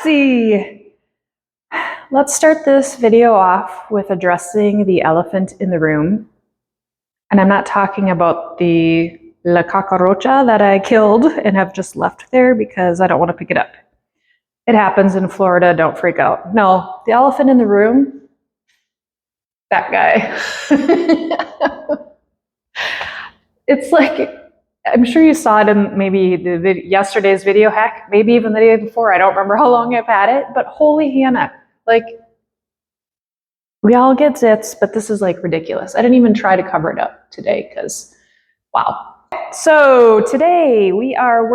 Patsy! Let's start this video off with addressing the elephant in the room. And I'm not talking about the La Cucaracha that I killed and have just left there because I don't want to pick it up. It happens in Florida, don't freak out. No, the elephant in the room, that guy. It's like, I'm sure you saw it in maybe yesterday's video hack, maybe even the day before. I don't remember how long I've had it, but holy Hannah, like, we all get zits, but this is like ridiculous. I didn't even try to cover it up today because, wow. So today we are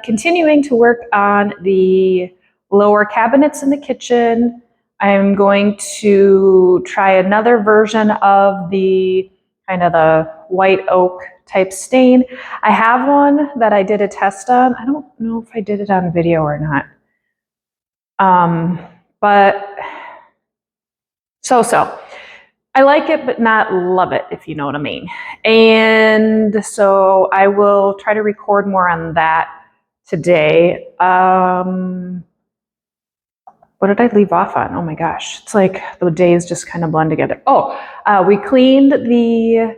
continuing to work on the lower cabinets in the kitchen. I'm going to try another version of the kind of the white oak type stain. I have one that I did a test on. I don't know if I did it on video or not. But so. I like it, but not love it, if you know what I mean. And so I will try to record more on that today. What did I leave off on? Oh my gosh, it's like the days just kind of blend together. We cleaned the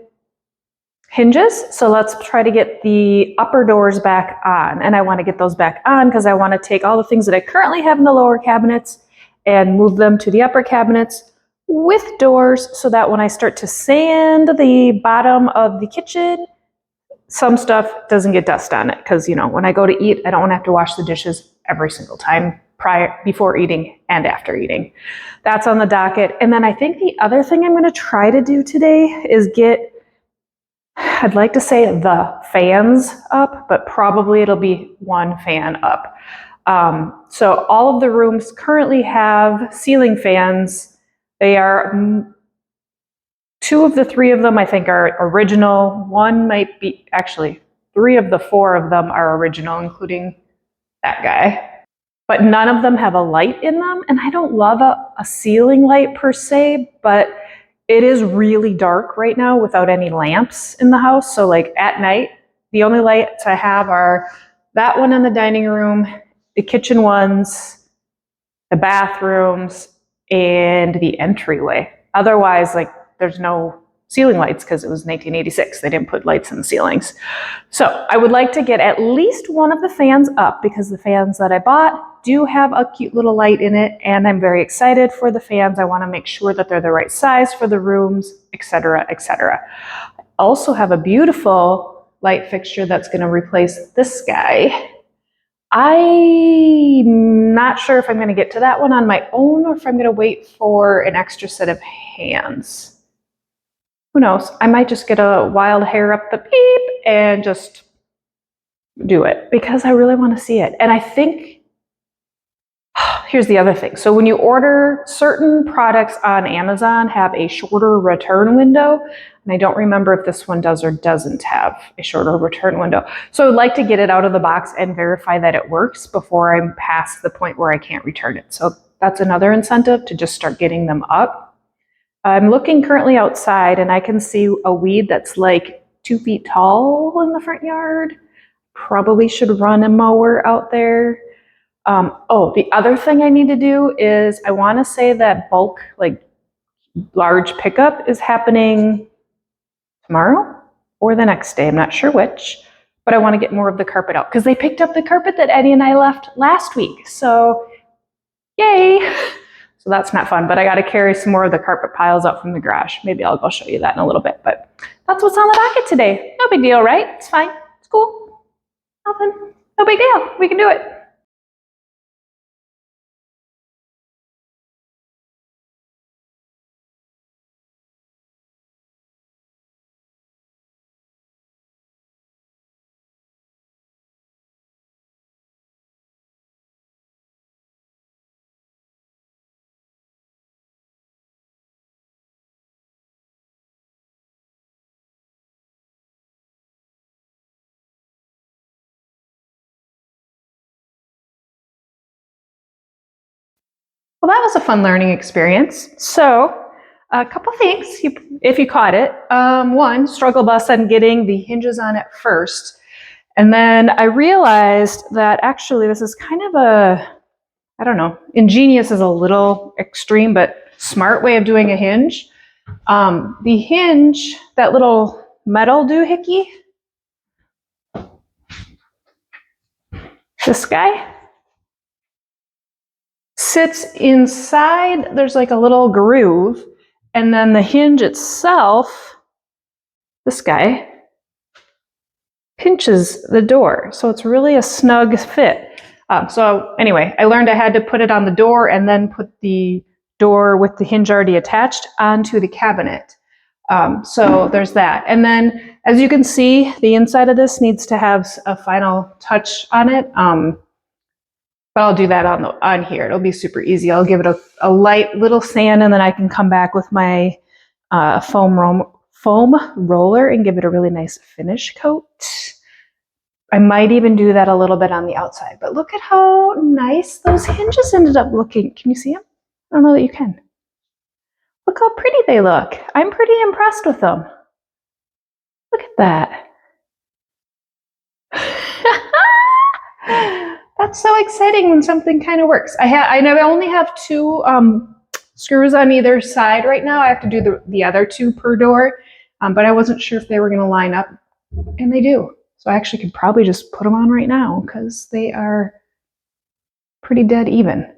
hinges, so let's try to get the upper doors back on. And I want to get those back on because I want to take all the things that I currently have in the lower cabinets and move them to the upper cabinets with doors so that when I start to sand the bottom of the kitchen, some stuff doesn't get dust on it. Because, you know, when I go to eat, I don't want to have to wash the dishes every single time before eating and after eating. That's on the docket. And then I think the other thing I'm going to try to do today is I'd like to say the fans up, but probably it'll be one fan up. So all of the rooms currently have ceiling fans. They are, 2 of the 3 of them I think are original. One might be, actually 3 of the 4 of them are original, including that guy. But none of them have a light in them. And I don't love a ceiling light per se, but it is really dark right now without any lamps in the house. So like at night, the only lights I have are that one in the dining room, the kitchen ones, the bathrooms, and the entryway. Otherwise, like, there's no ceiling lights because it was 1986. They didn't put lights in the ceilings. So I would like to get at least one of the fans up because the fans that I bought do have a cute little light in it, and I'm very excited for the fans. I want to make sure that they're the right size for the rooms, etc., etc. I also have a beautiful light fixture that's going to replace this guy. I'm not sure if I'm going to get to that one on my own or if I'm going to wait for an extra set of hands. Who knows? I might just get a wild hair up the beep and just do it because I really want to see it. And I think, here's the other thing. So when you order, certain products on Amazon have a shorter return window. And I don't remember if this one does or doesn't have a shorter return window. So I'd like to get it out of the box and verify that it works before I'm past the point where I can't return it. So that's another incentive to just start getting them up. I'm looking currently outside and I can see a weed that's like 2 feet tall in the front yard. Probably should run a mower out there. The other thing I need to do is I want to say that bulk, like large pickup is happening tomorrow or the next day. I'm not sure which, but I want to get more of the carpet out because they picked up the carpet that Eddie and I left last week. So yay. So that's not fun, but I got to carry some more of the carpet piles out from the garage. Maybe I'll go show you that in a little bit, but that's what's on the docket today. No big deal, right? It's fine. It's cool. Nothing. No big deal. We can do it. Well, that was a fun learning experience. So a couple things, if you caught it. One, struggle bus on getting the hinges on it first. And then I realized that actually this is kind of I don't know, ingenious is a little extreme, but smart way of doing a hinge. The hinge, that little metal doohickey, this guy, sits inside, there's like a little groove, and then the hinge itself, this guy, pinches the door. So it's really a snug fit. So anyway, I learned I had to put it on the door and then put the door with the hinge already attached onto the cabinet. So there's that. And then as you can see, the inside of this needs to have a final touch on it. But I'll do that on here. It'll be super easy. I'll give it a light little sand, and then I can come back with my foam roller and give it a really nice finish coat. I might even do that a little bit on the outside, but look at how nice those hinges ended up looking. Can you see them? I don't know that you can. Look how pretty they look. I'm pretty impressed with them. Look at that. That's so exciting when something kind of works. I only have two screws on either side right now. I have to do the other two per door, but I wasn't sure if they were going to line up, and they do. So I actually could probably just put them on right now because they are pretty dead even.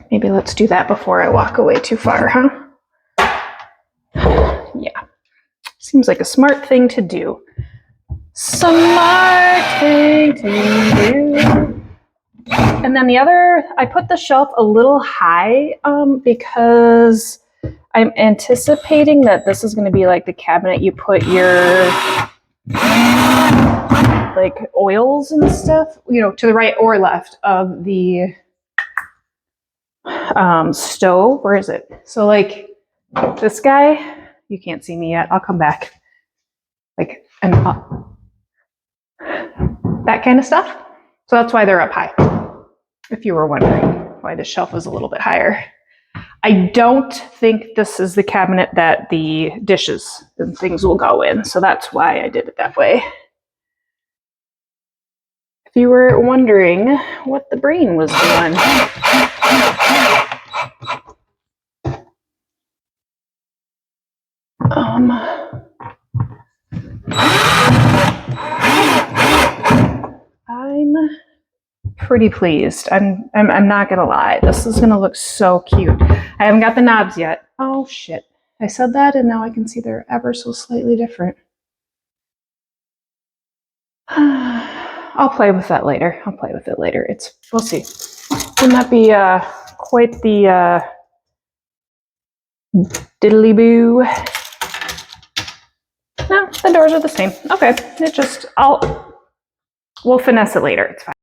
Maybe let's do that before I walk away too far, huh? Yeah. Seems like a smart thing to do. Smart thing to do. And then the other, I put the shelf a little high because I'm anticipating that this is going to be like the cabinet you put your like oils and stuff, to the right or left of the stove. Where is it? So like this guy, you can't see me yet. I'll come back. Like and up. That kind of stuff. So that's why they're up high. If you were wondering why the shelf is a little bit higher. I don't think this is the cabinet that the dishes and things will go in. So that's why I did it that way. If you were wondering what the brain was doing. I'm pretty pleased. I'm not gonna lie. This is gonna look so cute. I haven't got the knobs yet. Oh shit. I said that and now I can see they're ever so slightly different. I'll play with that later. We'll see. Wouldn't that be quite the diddly boo? No, the doors are the same. Okay, we'll finesse it later. It's fine.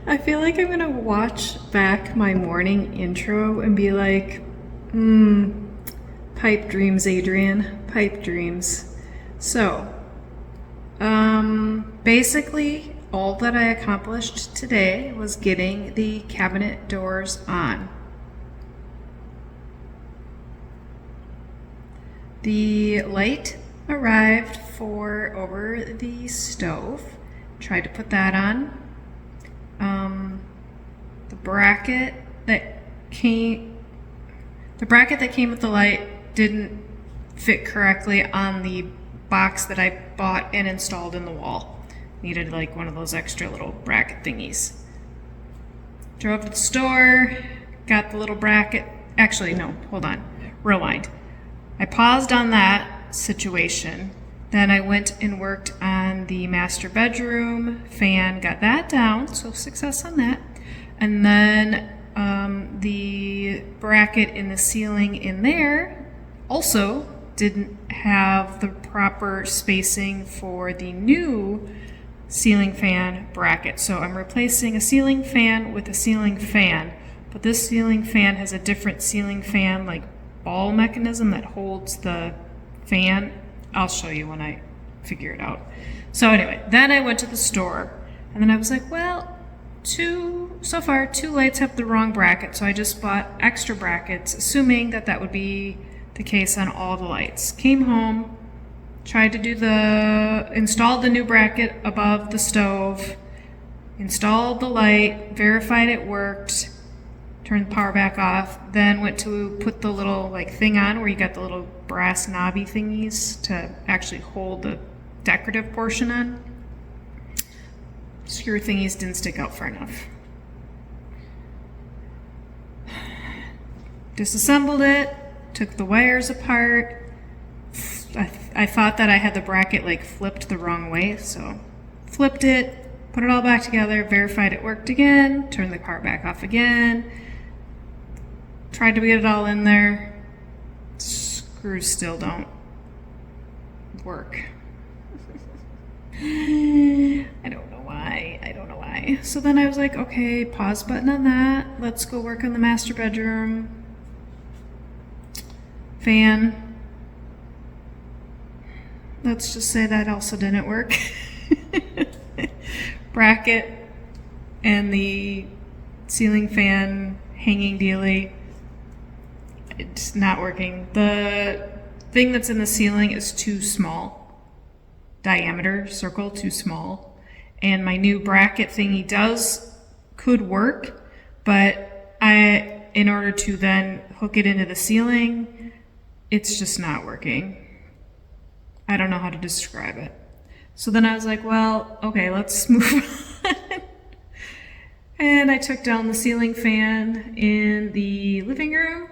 I feel like I'm gonna watch back my morning intro and be like, pipe dreams, Adrian, pipe dreams. So, basically, all that I accomplished today was getting the cabinet doors on. The light arrived for over the stove. Tried to put that on. The bracket that came with the light didn't fit correctly on the box that I bought and installed in the wall. Needed like one of those extra little bracket thingies. Drove to the store, got the little bracket. Actually, no, hold on. Rewind. I paused on that situation. Then I went and worked on the master bedroom fan, got that down, so success on that. And then the bracket in the ceiling in there also didn't have the proper spacing for the new ceiling fan bracket. So I'm replacing a ceiling fan with a ceiling fan, but this ceiling fan has a different ceiling fan like ball mechanism that holds the fan. I'll show you when I figure it out. So anyway, then I went to the store and then I was like, well, so far two lights have the wrong bracket, so I just bought extra brackets, assuming that that would be the case on all the lights. Came home, tried to installed the new bracket above the stove, installed the light, verified it worked, turned the power back off, then went to put the little like thing on where you got the little brass knobby thingies to actually hold the decorative portion on. Screw thingies didn't stick out far enough. Disassembled it, took the wires apart. I thought that I had the bracket like flipped the wrong way, so flipped it, put it all back together, verified it worked again, turned the power back off again, tried to get it all in there. Screws still don't work. I don't know why. So then I was like, okay, pause button on that. Let's go work on the master bedroom fan. Let's just say that also didn't work. Bracket and the ceiling fan hanging dealy, it's not working. The thing that's in the ceiling is too small. Diameter, circle, too small. And my new bracket thingy could work, but in order to then hook it into the ceiling, it's just not working. I don't know how to describe it. So then I was like, well, okay, let's move on. And I took down the ceiling fan in the living room,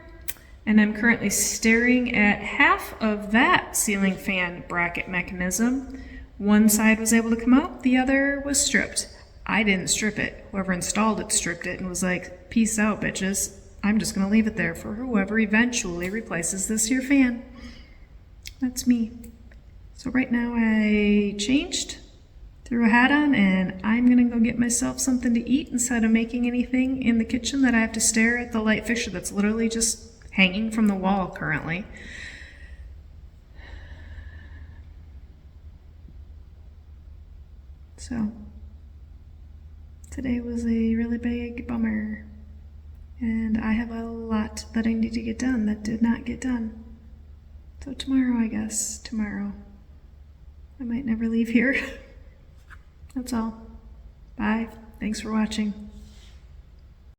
and I'm currently staring at half of that ceiling fan bracket mechanism. One side was able to come out, the other was stripped. I didn't strip it. Whoever installed it stripped it and was like, peace out, bitches. I'm just gonna leave it there for whoever eventually replaces this here fan. That's me. So right now I changed, threw a hat on, and I'm gonna go get myself something to eat instead of making anything in the kitchen that I have to stare at the light fixture that's literally just hanging from the wall currently. So today was a really big bummer, and I have a lot that I need to get done that did not get done. So tomorrow, I guess, I might never leave here. That's all. Bye. Thanks for watching.